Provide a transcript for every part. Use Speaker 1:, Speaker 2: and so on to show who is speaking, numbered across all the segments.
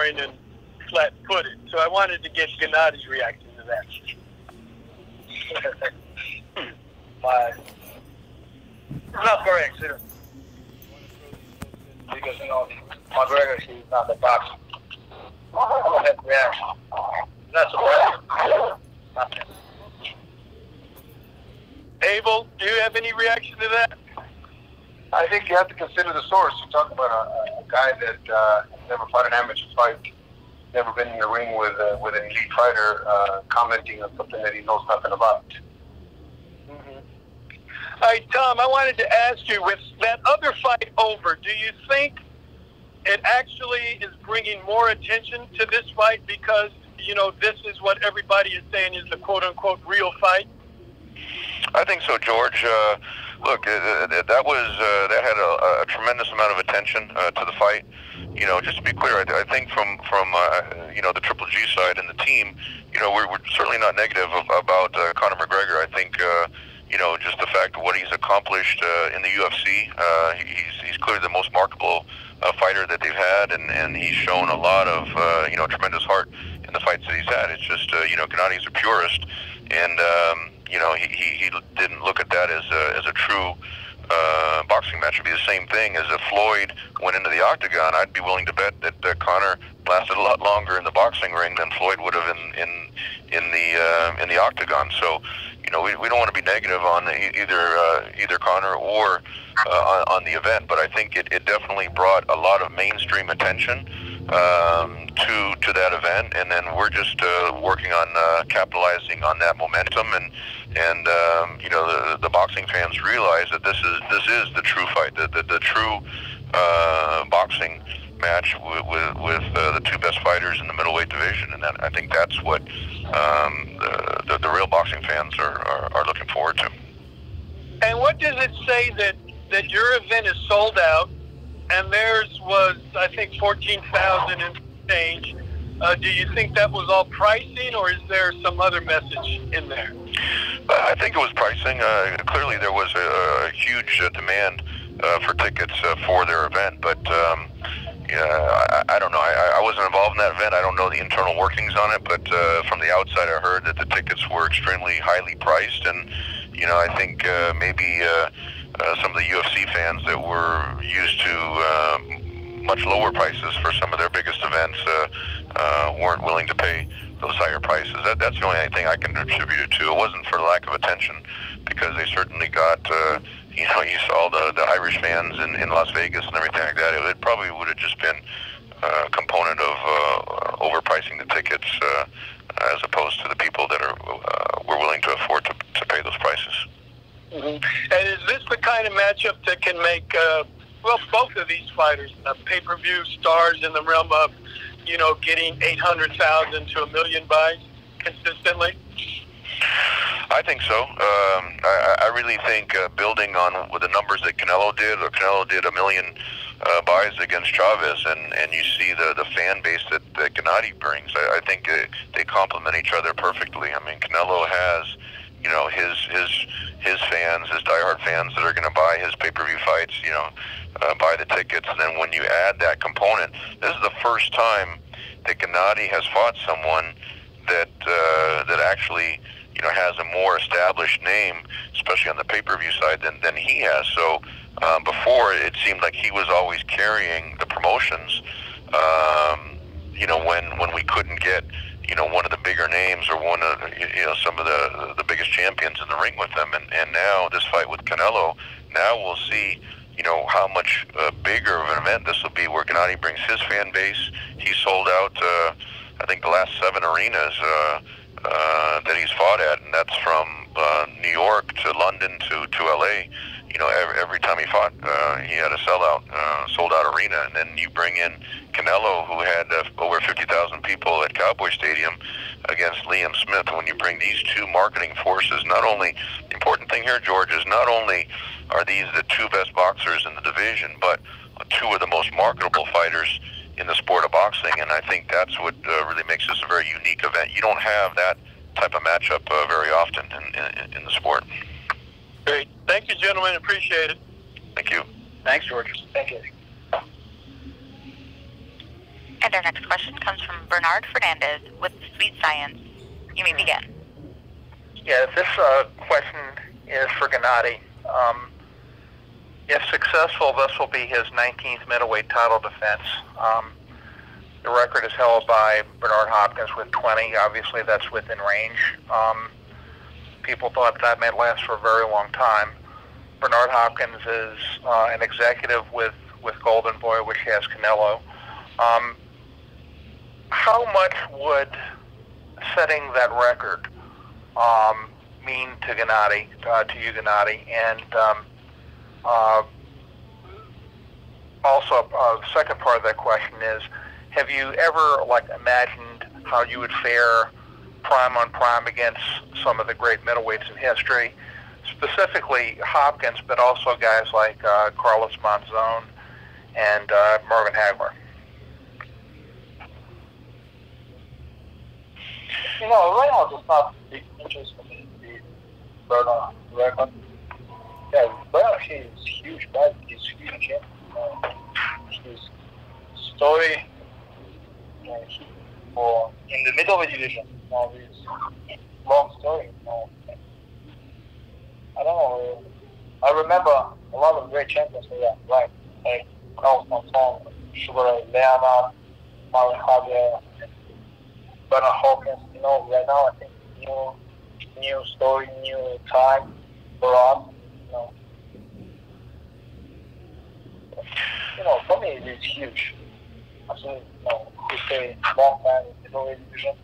Speaker 1: scoring and flat-footed. So I wanted to get Gennadi's reaction to that.
Speaker 2: Not correct, sir. Because, McGregor, he's not the boxer. I don't have reaction. Not surprising. Nothing.
Speaker 1: Abel, do you have any reaction to that?
Speaker 3: I think you have to consider the source. You're talking about a guy that never fought an amateur fight, never been in the ring with an elite fighter, commenting on something that he knows nothing about.
Speaker 1: Mm-hmm. All right, Tom, I wanted to ask you, with that other fight over, do you think it actually is bringing more attention to this fight because, this is what everybody is saying is the quote-unquote real fight?
Speaker 4: I think so, George. Look, that had a tremendous amount of attention to the fight. Just to be clear, I think from the Triple G side and the team, we're certainly not negative about Conor McGregor. I think just the fact of what he's accomplished in the UFC, he's clearly the most marketable fighter that they've had, and he's shown a lot of tremendous heart in the fights that he's had. It's just Gennadi's a purist, and he didn't look at that as a true boxing match. It'd be the same thing as if Floyd went into the octagon. I'd be willing to bet that Conor lasted a lot longer in the boxing ring than Floyd would have in the octagon. So, we don't want to be negative on either Conor or on the event, but I think it definitely brought a lot of mainstream attention to that event, and then we're just working on capitalizing on that momentum, and the boxing fans realize that this is the true fight, the true boxing match with the two best fighters in the middleweight division, and I think that's what the real boxing fans are looking forward to.
Speaker 1: And what does it say that your event is sold out, and theirs was, I think, 14,000 and change? Do you think that was all pricing, or is there some other message in there?
Speaker 4: I think it was pricing. Clearly, there was a huge demand for tickets for their event, but I don't know. I wasn't involved in that event. I don't know the internal workings on it, but from the outside, I heard that the tickets were extremely highly priced, and I think maybe some of the UFC fans that were used to much lower prices for some of their biggest events weren't willing to pay those higher prices. That's the only thing I can attribute it to. It wasn't for lack of attention, because they certainly got, you saw the Irish fans in Las Vegas and everything like that. It probably would have just been a component of overpricing the tickets as opposed to the people that were willing to afford to pay those prices.
Speaker 1: Mm-hmm. And is this the kind of matchup that can make, both of these fighters pay-per-view stars in the realm of, getting 800,000 to 1 million buys consistently?
Speaker 4: I think so. I really think building on with the numbers that Canelo did 1 million buys against Chavez, and you see the fan base that Gennady brings. I think they complement each other perfectly. I mean, Canelo has his fans, his diehard fans that are going to buy his pay-per-view fights, buy the tickets, and then when you add that component, this is the first time that Gennady has fought someone that actually has a more established name, especially on the pay-per-view side than he has. So before, it seemed like he was always carrying the promotions. When we couldn't get one of the bigger names or one of some of the biggest champions in the ring with them, and now this fight with Canelo, now we'll see how much bigger of an event this will be, where Gennady brings his fan base. He sold out I think the last 7 arenas that he's fought at, and that's from New York to London to LA. Every time he fought, he had a sold out arena. And then you bring in Canelo, who had over 50,000 people at Cowboy Stadium against Liam Smith. When you bring these two marketing forces, not only, the important thing here, George, is not only are these the two best boxers in the division, but two of the most marketable fighters in the sport of boxing. And I think that's what really makes this a very unique event. You don't have that type of matchup very often in the sport.
Speaker 1: Great. Thank you, gentlemen. Appreciate it.
Speaker 4: Thank you.
Speaker 2: Thanks, George. Thank you.
Speaker 5: And our next question comes from Bernard Fernandez with Sweet Science. You may begin.
Speaker 6: Yeah, this question is for Gennady. If successful, this will be his 19th middleweight title defense. The record is held by Bernard Hopkins with 20. Obviously, that's within range. People thought that might last for a very long time. Bernard Hopkins is an executive with Golden Boy, which has Canelo. How much would setting that record mean to Gennady, to you, Gennady? And also, the second part of that question is, have you ever imagined how you would fare prime on prime against some of the great middleweights in history, specifically Hopkins, but also guys like Carlos Monzon and Marvin Hagler?
Speaker 2: Right now there's not big interest for me to be Bernard record. Yeah, Bernard, he's huge, right? He's huge champion. His story, for in the middleweight division, his long story. I don't know. I remember a lot of great champions for that, right? Like Carlos Monzon, Sugar Leonard, Marvin Hagler, Bernard Hopkins. Right now I think new story, new time for us. For me it's huge. Absolutely, we stay long time in the middleweight division.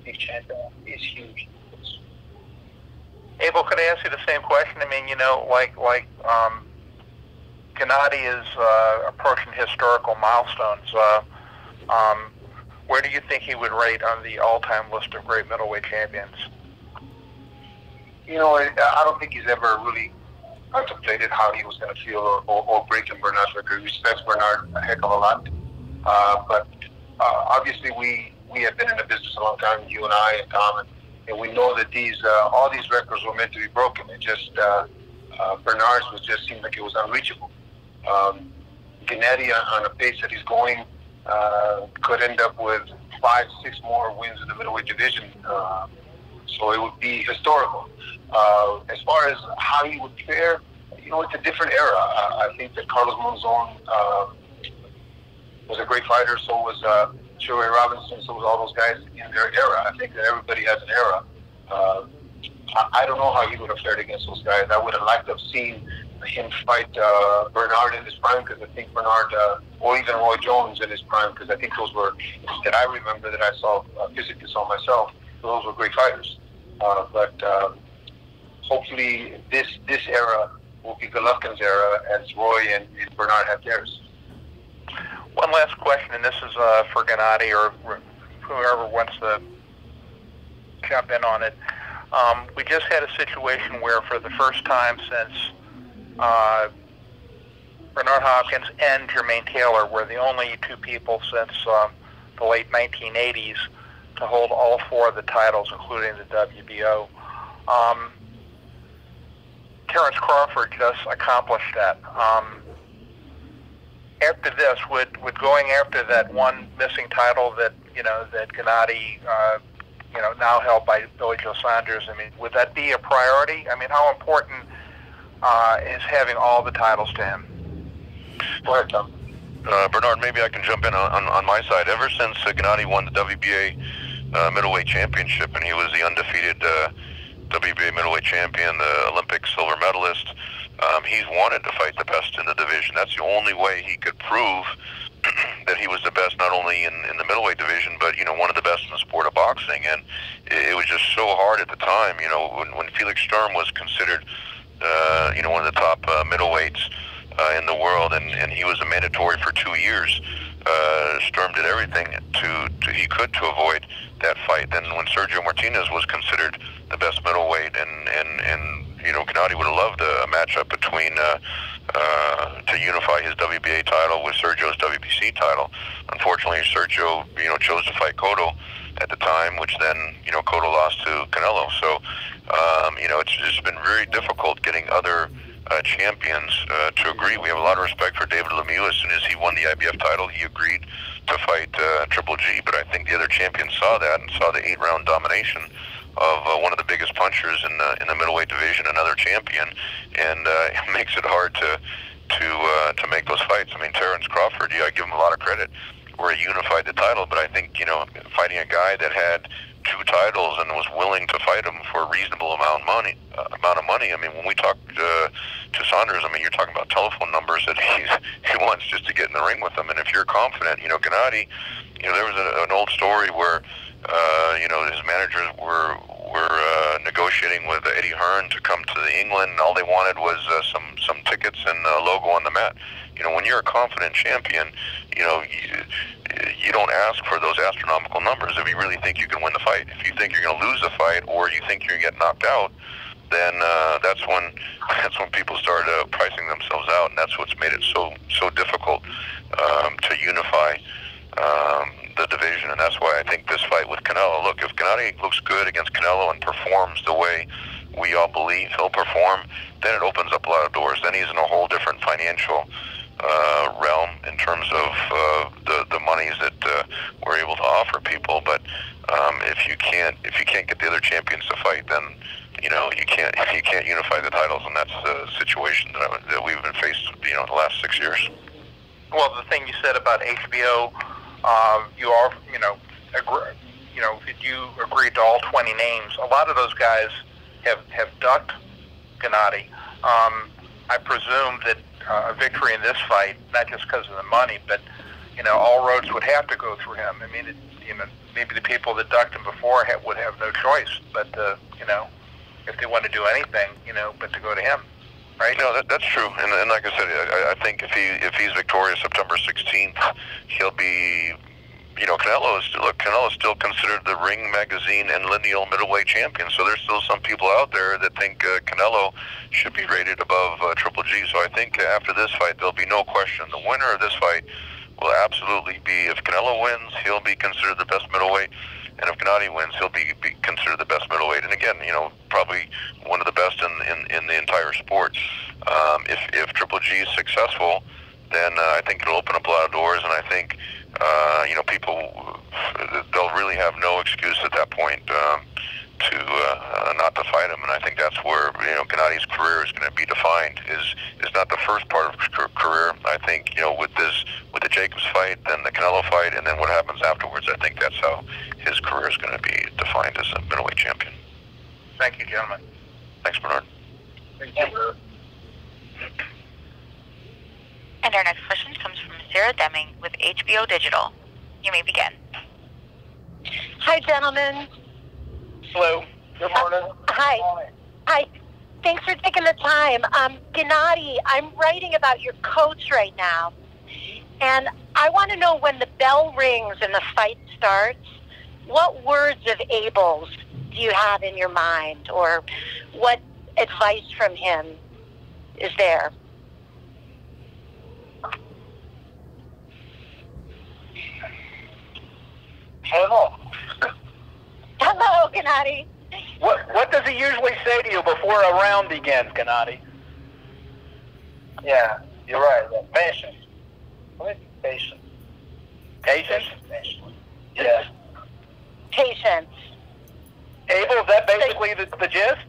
Speaker 2: Big champion is huge.
Speaker 6: Abel, could I ask you the same question? I mean, Gennady is approaching historical milestones. Where do you think he would rate on the all-time list of great middleweight champions?
Speaker 3: I don't think he's ever really contemplated how he was going to feel or breaking Bernard's record. He respects Bernard a heck of a lot. But obviously we have been in the business a long time, you and I and Tom, and we know that all these records were meant to be broken. It just, Bernard's seemed like it was unreachable. Gennady, on the pace that he's going, could end up with 5-6 more wins in the middleweight division. So it would be historical. As far as how he would fare, it's a different era. I think that Carlos Monzon was a great fighter. So was Sugar Ray Robinson. So was all those guys in their era. I think that everybody has an era. I don't know how he would have fared against those guys. I would have liked to have seen him fight Bernard in his prime, because I think Bernard, or even Roy Jones in his prime, because I think those were, that I remember, that I saw, physically saw myself, those were great fighters. But hopefully this era will be Golovkin's era, as Roy and Bernard have theirs.
Speaker 6: One last question, and this is for Gennady or whoever wants to jump in on it. We just had a situation where, for the first time since Bernard Hopkins and Jermaine Taylor were the only two people since the late 1980s to hold all 4 of the titles, including the WBO. Terrence Crawford just accomplished that. After this, would going after that one missing title that that Gennady now held by Billy Joe Saunders, I mean, would that be a priority? I mean, how important is having all the titles to him?
Speaker 3: Go ahead, Tom.
Speaker 4: Bernard, maybe I can jump in on my side. Ever since Gennady won the WBA middleweight championship, and he was the undefeated WBA middleweight champion, the Olympic silver medalist, he's wanted to fight the best in the division. That's the only way he could prove that he was the best, not only in the middleweight division, but one of the best in the sport of boxing. And it was just so hard at the time. When Felix Sturm was considered one of the top middleweights in the world, and he was a mandatory for 2 years. Sturm did everything he could to avoid that fight. Then when Sergio Martinez was considered the best middleweight, and Gennady would have loved a matchup between to unify his WBA title with Sergio's WBC title. Unfortunately, Sergio chose to fight Cotto at the time, which then Cotto lost to Canelo. So it's just been very difficult getting other champions to agree. We have a lot of respect for David Lemieux. As soon as he won the IBF title, he agreed to fight Triple G, but I think the other champion saw that and saw the 8-round domination of one of the biggest punchers in the middleweight division, another champion, and it makes it hard to make those fights. I mean, Terrence Crawford, I give him a lot of credit where he unified the title, but I think fighting a guy that had 2 titles and was willing to fight him for a reasonable amount of money. I mean, when we talked to Saunders, I mean, you're talking about telephone numbers that he wants just to get in the ring with him. And if you're confident, Gennady, there was an old story where his managers were negotiating with Eddie Hearn to come to England, and all they wanted was some tickets and a logo on the mat. When you're a confident champion, you don't ask for those astronomical numbers if you really think you can win the fight. If you think you're going to lose the fight or you think you're going to get knocked out, then that's when people start pricing themselves out, and that's what's made it so difficult to unify the division. And that's why I think this fight with Canelo, look, if Gennady looks good against Canelo and performs the way we all believe he'll perform, then it opens up a lot of doors. Then he's in a whole different financial realm in terms of the monies that we're able to offer people. But if you can't get the other champions to fight, then you can't unify the titles, and that's the situation that we've been faced the last 6 years.
Speaker 6: Well, the thing you said about HBO, you are you agreed to all 20 names. A lot of those guys have ducked Gennady. I presume that a victory in this fight, not just because of the money, but all roads would have to go through him. I mean, maybe the people that ducked him before would have no choice, but if they want to do anything, but to go to him, right?
Speaker 4: No, that's true. And like I said, I think if he's victorious September 16th, he'll be. Canelo is still considered the Ring Magazine and lineal middleweight champion. So there's still some people out there that think Canelo should be rated above Triple G. So I think after this fight, there'll be no question. The winner of this fight will absolutely be, if Canelo wins, he'll be considered the best middleweight. And if Gennady wins, he'll be considered the best middleweight. And again, probably one of the best in the entire sport. If Triple G is successful, then I think it'll open up a lot of doors. And I think people, they'll really have no excuse at that point to not to fight him. And I think that's where Gennady's career is going to be defined. Is not the first part of his career. I think with the Jacobs fight, then the Canelo fight, and then what happens afterwards. I think that's how his career is going to be defined as a middleweight champion.
Speaker 6: Thank you, gentlemen.
Speaker 4: Thanks, Bernard.
Speaker 3: Thank you.
Speaker 5: And our next question comes from Sarah Deming with HBO Digital. You may begin.
Speaker 7: Hi, gentlemen.
Speaker 6: Hello.
Speaker 3: Good morning.
Speaker 7: Hi. Hi. Thanks for taking the time. Gennady, I'm writing about your coach right now, and I want to know when the bell rings and the fight starts, what words of Abel's do you have in your mind, or what advice from him is there?
Speaker 2: Hello.
Speaker 7: Hello, Gennady.
Speaker 6: What does he usually say to you before a round begins, Gennady?
Speaker 2: Yeah, you're right. Yeah. Patience. Patience.
Speaker 6: Patience?
Speaker 2: Yeah.
Speaker 7: Patience.
Speaker 6: Abel, is that basically the gist?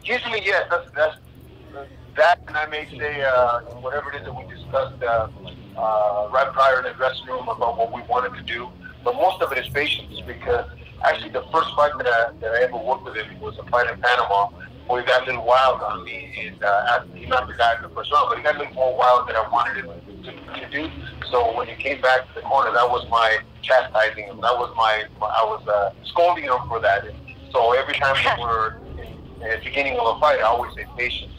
Speaker 3: Usually, yes. That's that, and I may say whatever it is that we discussed right prior in the dressing room about what we wanted to do. But most of it is patience, because actually the first fight that I ever worked with him was a fight in Panama where he got a little wild on me, and he knocked the guy in the first round, but he got a little more wild than I wanted him to do. So when he came back to the corner, that was my chastising him. That was I was scolding him for that. And so every time we were in the beginning of a fight, I always say patience.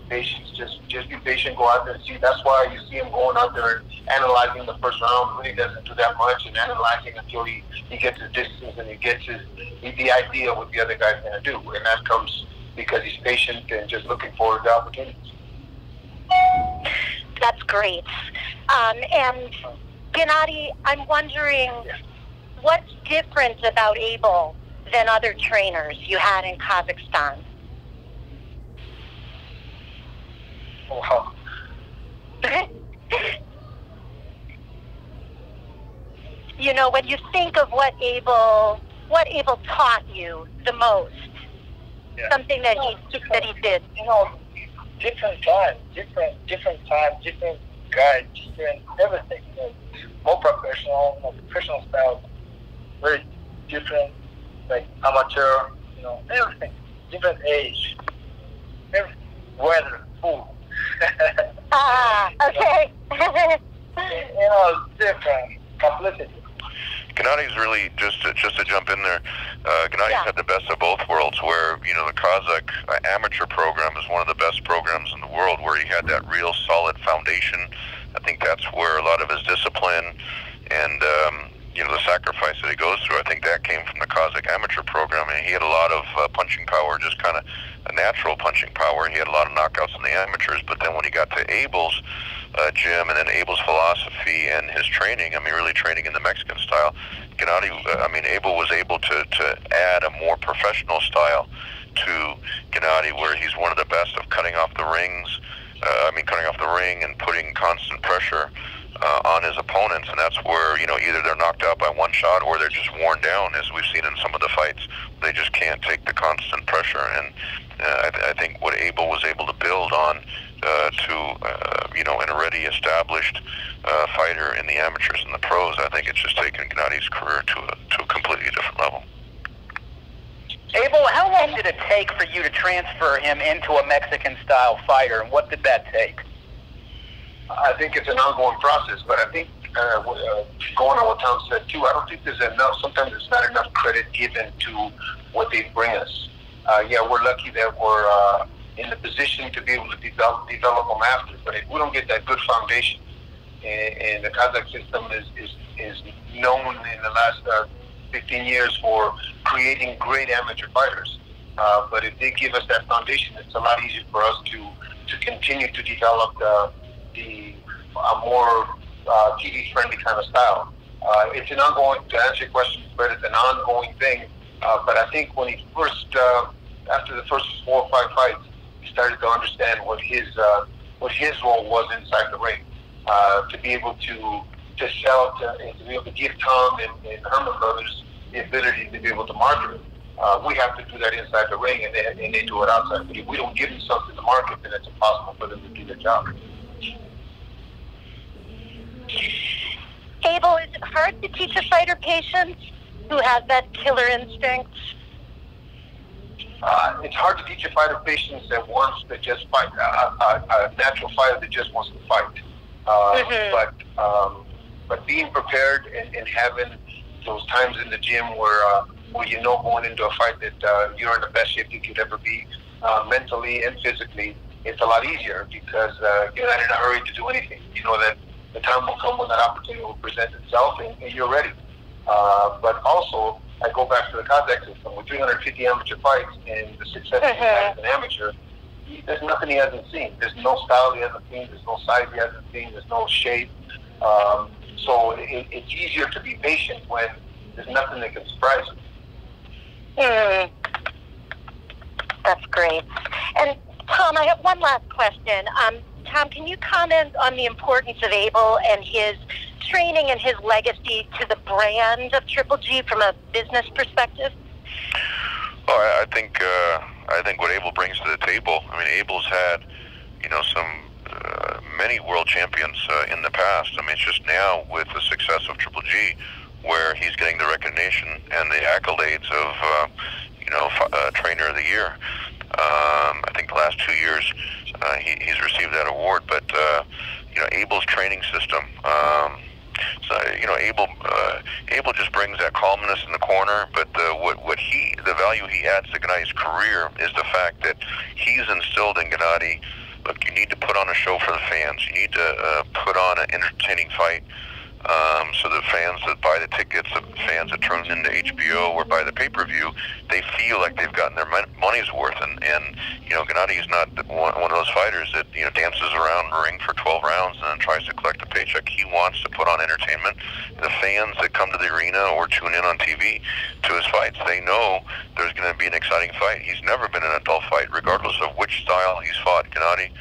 Speaker 3: Patience, just be patient, go out there and see. That's why you see him going out there and analyzing the first round. Really doesn't do that much, and analyzing until he gets his distance and he gets the idea of what the other guy's going to do. And that comes because he's patient and just looking forward to opportunities.
Speaker 7: That's great. And Gennady, I'm wondering, what's different about Abel than other trainers you had in Kazakhstan?
Speaker 2: Wow.
Speaker 7: you know, when you think of what Abel taught you the most, something that he did.
Speaker 2: You know, different time, different guide, different everything. You know, more professional, professional style, very different, like amateur. You know, everything, different age, weather, food.
Speaker 7: Okay.
Speaker 2: You know, different publicity.
Speaker 4: Gennadi's really, just to jump in there, Gennadi's had the best of both worlds, where, you know, the Kazakh amateur program is one of the best programs in the world, where he had that real solid foundation. I think that's where a lot of his discipline and, you know, the sacrifice that he goes through, I think that came from the Kazakh amateur program. And he had a lot of punching power, just kind of a natural punching power. He had a lot of knockouts in the amateurs, but then when he got to Abel's gym, and then Abel's philosophy and his training, I mean, really training in the Mexican style, Abel was able to add a more professional style to Gennady, where he's one of the best of cutting off the ring and putting constant pressure on his opponents, and that's where, you know, either they're knocked out by one shot or they're just worn down, as we've seen in some of the fights. They just can't take the constant pressure, and I think what Abel was able to build on you know, an already established fighter in the amateurs and the pros, I think it's just taken Gennady's career to a completely different level.
Speaker 8: Abel, how long did it take for you to transfer him into a Mexican-style fighter, and what did that take?
Speaker 3: I think it's an ongoing process, but I think going on what Tom said too, I don't think there's enough. Sometimes there's not enough credit given to what they bring us. We're lucky that we're in the position to be able to develop them after. But if we don't get that good foundation, and the Kazakh system is known in the last 15 years for creating great amateur fighters. But if they give us that foundation, it's a lot easier for us to continue to develop a more TV-friendly kind of style. It's an ongoing, to answer your question, but it's an ongoing thing. But I think when he first, after the first 4 or 5 fights, he started to understand what his role was inside the ring. To be able to sell, and to be able to give Tom and Herman Brothers the ability to be able to market it. We have to do that inside the ring, and they do it outside. But if we don't give them something to market, then it's impossible for them to do their job.
Speaker 7: Abel, is it hard to teach a fighter patience who has that killer instinct?
Speaker 3: It's hard to teach a fighter patience that wants to just fight, a natural fighter that just wants to fight. But being prepared and having those times in the gym where you know going into a fight that you're in the best shape you could ever be, mentally and physically, it's a lot easier because you're not in a hurry to do anything. You know that the time will come when that opportunity will present itself and you're ready. But also, I go back to the Kazakh system with 350 amateur fights and the success he had as an amateur. There's nothing he hasn't seen. There's no style he hasn't seen. There's no size he hasn't seen. There's no shape. So it's easier to be patient when there's nothing that can surprise you.
Speaker 7: That's great. And Tom, I have one last question. Tom, can you comment on the importance of Abel and his training and his legacy to the brand of Triple G from a business perspective?
Speaker 4: Oh, I think what Abel brings to the table. I mean, Abel's had, you know, many world champions in the past. I mean, it's just now with the success of Triple G, where he's getting the recognition and the accolades of, Trainer of the Year. I think the last 2 years he's received that award. But Abel's training system. Abel just brings that calmness in the corner. But the value he adds to Gennady's career is the fact that he's instilled in Gennady. Look, you need to put on a show for the fans. You need to put on an entertaining fight. So the fans that buy the tickets, the fans that tune into HBO or buy the pay-per-view, they feel like they've gotten their money's worth. And Gennady is not one of those fighters that dances around the ring for 12 rounds and then tries to collect a paycheck. He wants to put on entertainment. The fans that come to the arena or tune in on TV to his fights, they know there's going to be an exciting fight. He's never been in a dull fight, regardless of which style he's fought. Gennady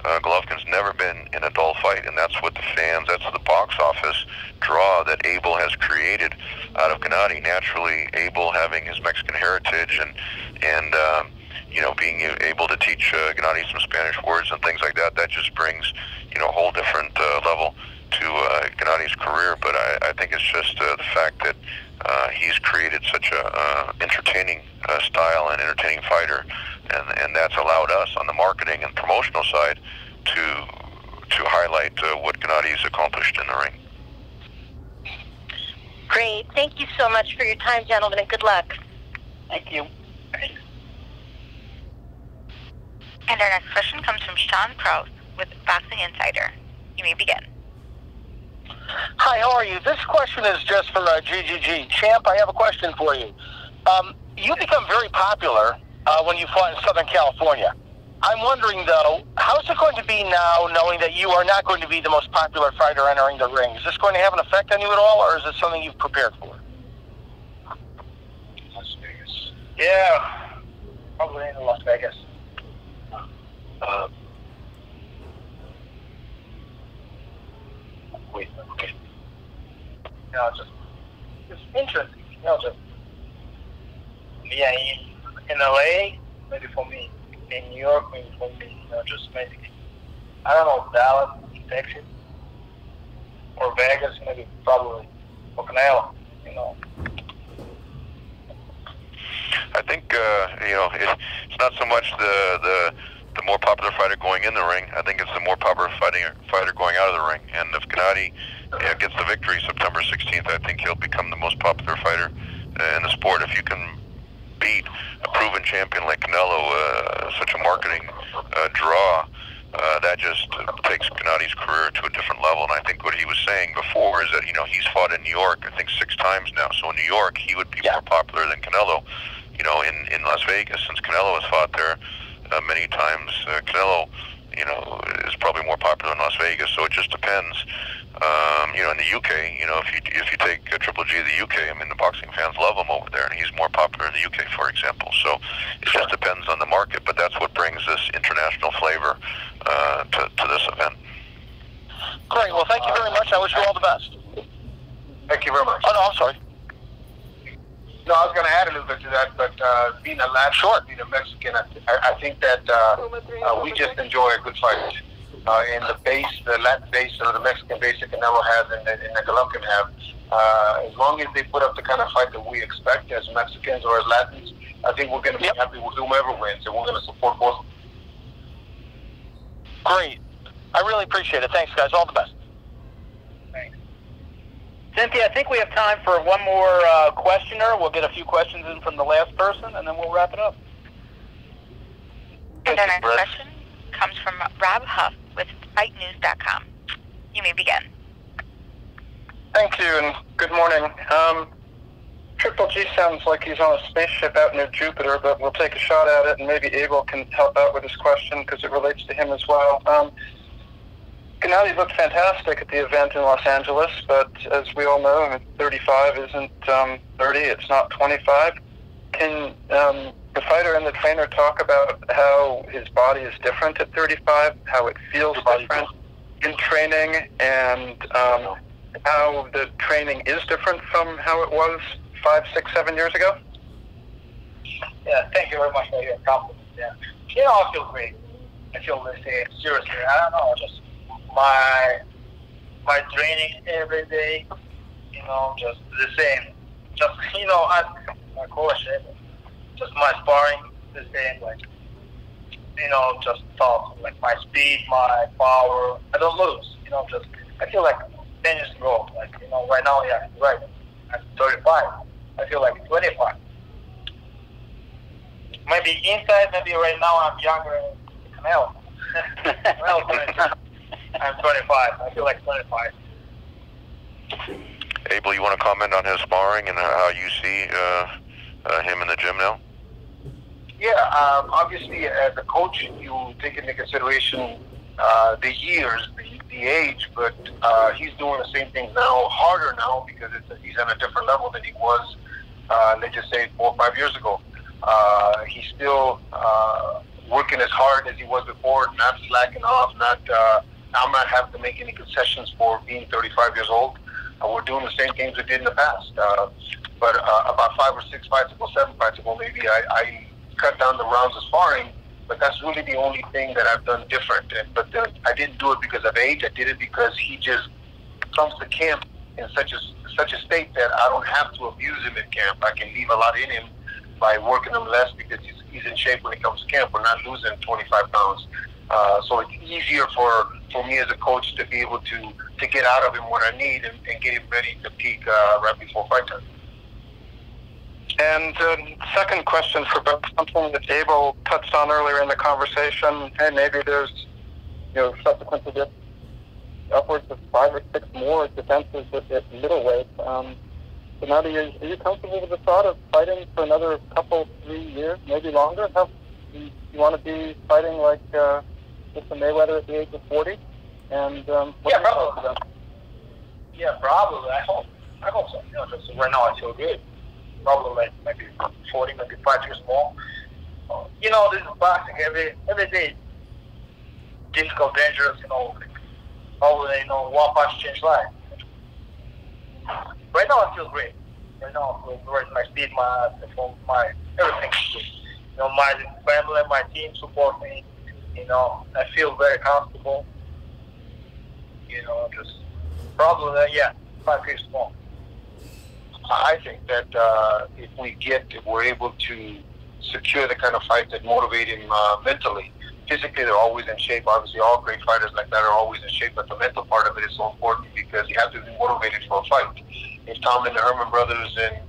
Speaker 4: Golovkin's never been in a dull fight, and that's what the fans, that's the box office draw that Abel has created out of Gennady. Naturally, Abel having his Mexican heritage and being able to teach Gennady some Spanish words and things like that, that just brings, a whole different level to Gennady's career. But I think it's just the fact that he's created such a entertaining style and entertaining fighter, and that's allowed us on the marketing and promotional side to highlight what Gennady's accomplished in the ring.
Speaker 7: Great. Thank you so much for your time, gentlemen, and good luck.
Speaker 8: Thank you.
Speaker 5: And our next question comes from Sean Krause with Boxing Insider. You may begin.
Speaker 9: Hi, how are you? This question is just for Ggg. Champ, I have a question for you. You become very popular when you fought in Southern California. I'm wondering, though, how's it going to be now knowing that you are not going to be the most popular fighter entering the ring? Is this going to have an effect on you at all, or is it something you've prepared for?
Speaker 2: Las Vegas.
Speaker 8: Yeah, probably in Las Vegas.
Speaker 2: Wait, okay.
Speaker 8: It's interesting. Yeah, in LA, maybe for me. In New York, maybe for me. Just maybe. I don't know, Dallas, Texas, or Vegas, maybe probably for Canelo.
Speaker 4: I think it's not so much the more popular fighter going in the ring. I think it's the more popular fighter going out of the ring. And if Gennady gets the victory September 16th, I think he'll become the most popular fighter in the sport. If you can beat a proven champion like Canelo, such a marketing draw, that just takes Gennady's career to a different level. And I think what he was saying before is that he's fought in New York, I think 6 times now. So in New York, he would be more popular than Canelo. In Las Vegas, since Canelo has fought there many times, Canelo, is probably more popular in Las Vegas. So it just depends. In the UK, if you take Triple G to the UK, the boxing fans love him over there, and he's more popular in the UK, for example. So it just depends on the market, but that's what brings this international flavor to this event.
Speaker 9: Great. Well, thank you very much. I wish you all the best.
Speaker 3: Thank you very much.
Speaker 9: Oh, no, I'm sorry.
Speaker 3: No, I was going to add a little bit to that, but being a Latin, being a Mexican, I think that we just enjoy a good fight. In the Latin base or the Mexican base that Canelo has and the Golovkin have, as long as they put up the kind of fight that we expect as Mexicans or as Latins, I think we're going to be happy with whomever wins, and we're going to support both.
Speaker 9: Great. I really appreciate it. Thanks, guys. All the best.
Speaker 8: Thanks. Cynthia, I think we have time for one more questioner. We'll get a few questions in from the last person, and then we'll wrap it up.
Speaker 5: And our next question comes from Rob Huff with FightNews.com. You may begin.
Speaker 10: Thank you, and good morning. Triple G sounds like he's on a spaceship out near Jupiter, but we'll take a shot at it, and maybe Abel can help out with this question because it relates to him as well. Gennady looked fantastic at the event in Los Angeles, but as we all know, 35 isn't 30, it's not 25. Can the fighter and the trainer talk about how his body is different at 35, how it feels different in training, and how the training is different from how it was 5, 6, 7 years ago?
Speaker 8: Yeah, thank you very much for your compliment. Yeah, I feel great. I feel, seriously, I don't know, just my training every day, just the same. Just, my coach, just my sparring, the same, just thought, my speed, my power, I don't lose, I feel like 10 years ago, right now, yeah, right, I'm 35, I feel like 25. Maybe inside, maybe right now I'm younger than Canelo. I'm 25, I feel like 25.
Speaker 4: Abel, you want to comment on his sparring and how you see him in the gym now?
Speaker 3: Yeah, obviously as a coach, you take into consideration the years, the age, but he's doing the same things now, harder now, because he's on a different level than he was, let's just say 4 or 5 years ago. He's still working as hard as he was before, not slacking off, I'm not having to make any concessions for being 35 years old. We're doing the same things we did in the past. But about 5 or 6 fights ago, 7 fights ago, maybe I cut down the rounds of sparring. But that's really the only thing that I've done different. But I didn't do it because of age. I did it because he just comes to camp in such a state that I don't have to abuse him in camp. I can leave a lot in him by working him less because he's in shape when he comes to camp. We're not losing 25 pounds. So it's easier for me as a coach to be able to get out of him what I need and get him ready to peak right before fight time.
Speaker 10: And second question for both, something that Abel touched on earlier in the conversation, and maybe there's, subsequent to this, upwards of 5 or 6 more defenses at middleweight. Gennady, are you comfortable with the thought of fighting for another couple, 3 years, maybe longer? You want to be fighting like Mr. Mayweather at the age of 40? And
Speaker 8: yeah, probably. Yeah, probably. I hope so. Just right now I feel good. Probably like maybe 40, maybe 5 years more. This is boxing. Every day, difficult, dangerous. Always, one punch change life. Right now I feel great. Right now I feel great. My speed, my everything. My family, my team support me. I feel very comfortable. Just probably 5 years more.
Speaker 3: I think that if we're able to secure the kind of fight that motivate him mentally, physically they're always in shape. Obviously, all great fighters like that are always in shape, but the mental part of it is so important because you have to be motivated for a fight. If Tom and the Herman brothers and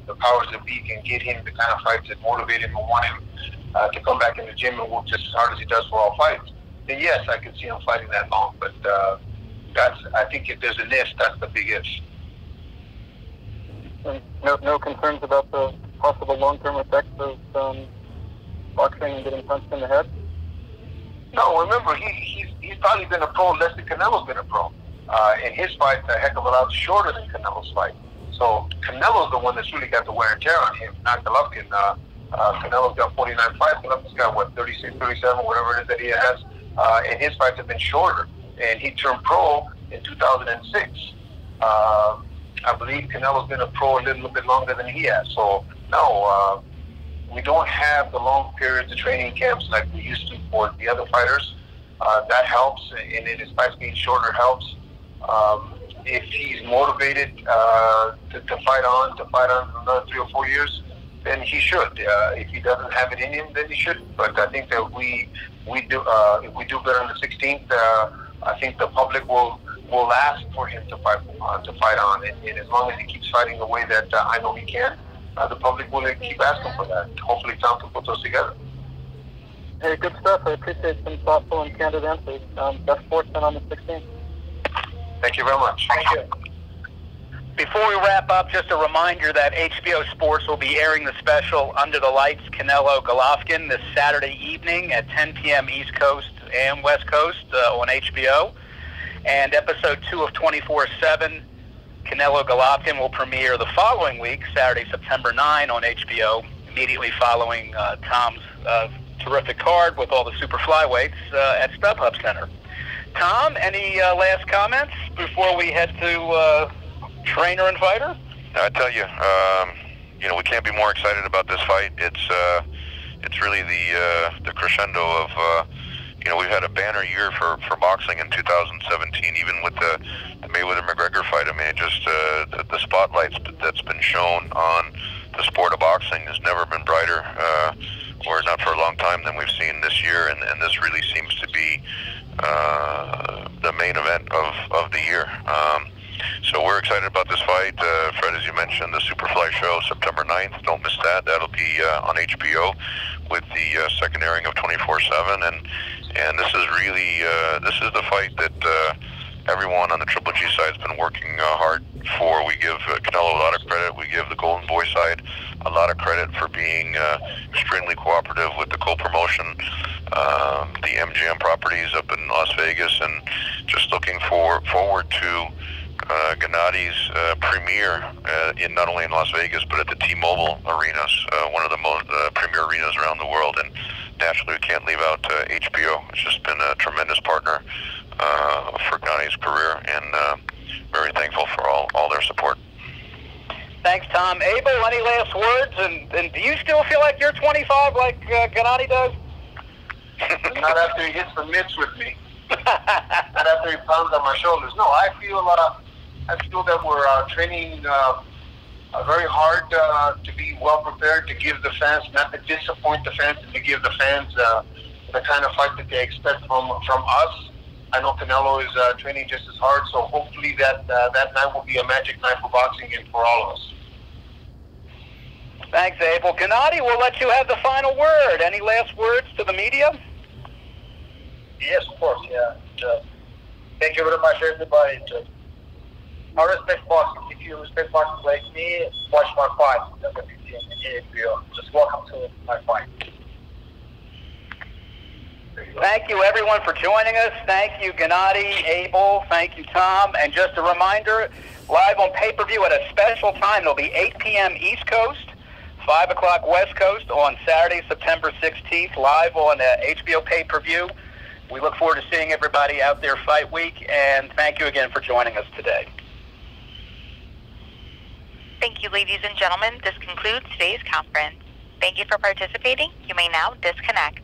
Speaker 3: the powers that be can get him the kind of fights that motivate him and want him to come back in the gym and work just as hard as he does for all fights, then yes, I could see him fighting that long. But I think if there's an if, that's the big if.
Speaker 10: No concerns about the possible long-term effects of boxing and getting punched in the head?
Speaker 3: No, remember, he's probably been a pro less than Canelo's been a pro. And his fight's a heck of a lot shorter than Canelo's fight. So Canelo's the one that's really got the wear and tear on him, not Golovkin. Canelo's got 49 fights. Golovkin's got, 36, 37, whatever it is that he has. And his fights have been shorter. And he turned pro in 2006. I believe Canelo's been a pro a little bit longer than he has. So, no, we don't have the long periods of training camps like we used to for the other fighters. That helps, and then his fights being shorter helps. If he's motivated to fight on for another 3 or 4 years, then he should. If he doesn't have it in him, then he shouldn't. But I think that if we do better on the 16th, I think the public will ask for him to fight on, and as long as he keeps fighting the way that I know he can, the public will keep asking for that. Hopefully, Tom can put those together.
Speaker 10: Hey, good stuff. I appreciate some thoughtful and candid answers. Best sportsman on the 16th.
Speaker 3: Thank you very much.
Speaker 8: Thank you.
Speaker 11: Before we wrap up, just a reminder that HBO Sports will be airing the special Under the Lights Canelo Golovkin this Saturday evening at 10 p.m. East Coast and West Coast on HBO. And episode 2 of 24/7, Canelo Golovkin, will premiere the following week, Saturday, September 9 on HBO, immediately following Tom's terrific card with all the super flyweights at StubHub Center. Tom, any last comments before we head to trainer and fighter?
Speaker 4: I tell you, we can't be more excited about this fight. It's really the crescendo of we've had a banner year for boxing in 2017, even with the Mayweather-McGregor fight. I mean, it just the spotlight that's been shown on the sport of boxing has never been brighter, or not for a long time, than we've seen this year, and this really seems to be the main event of the year. So we're excited about this fight. Fred, as you mentioned, the Superfly show, September 9th. Don't miss that. That'll be on HBO with the second airing of 24/7. And this is really this is the fight that everyone on the Triple G side has been working hard for. We give Canelo a lot of credit. We give the Golden Boy side a lot of credit for being extremely cooperative with the co-promotion, the MGM properties up in Las Vegas, and just looking forward to Gennady's premiere not only in Las Vegas but at the T-Mobile arenas, one of the most premier arenas around the world. And naturally we can't leave out HBO. It's just been a tremendous partner for Gennadi's career, and very thankful for all their support.
Speaker 11: Thanks, Tom. Abel, any last words? And do you still feel like you're 25 like Gennady does?
Speaker 3: Not after he hits the mitts with me. Not after he pounds on my shoulders. No, I feel that we're training very hard to be well prepared, to give the fans, not to disappoint the fans, and to give the fans the kind of fight that they expect from us. I know Canelo is training just as hard, so hopefully that night will be a magic night for boxing and for all of us.
Speaker 11: Thanks, Abel. Gennady, we'll let you have the final word. Any last words to the media?
Speaker 8: Yes, of course, yeah. Thank you very much, everybody. I respect boxing. If you respect boxing like me, watch my fight. Number 15 in HBO. Just welcome to my fight.
Speaker 11: Thank you, everyone, for joining us. Thank you, Gennady, Abel. Thank you, Tom. And just a reminder, live on pay-per-view at a special time. It'll be 8 p.m. East Coast, 5 o'clock West Coast on Saturday, September 16th, live on HBO pay-per-view. We look forward to seeing everybody out there fight week, and thank you again for joining us today.
Speaker 5: Thank you, ladies and gentlemen. This concludes today's conference. Thank you for participating. You may now disconnect.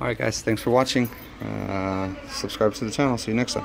Speaker 12: Alright guys, thanks for watching. Subscribe to the channel. See you next time.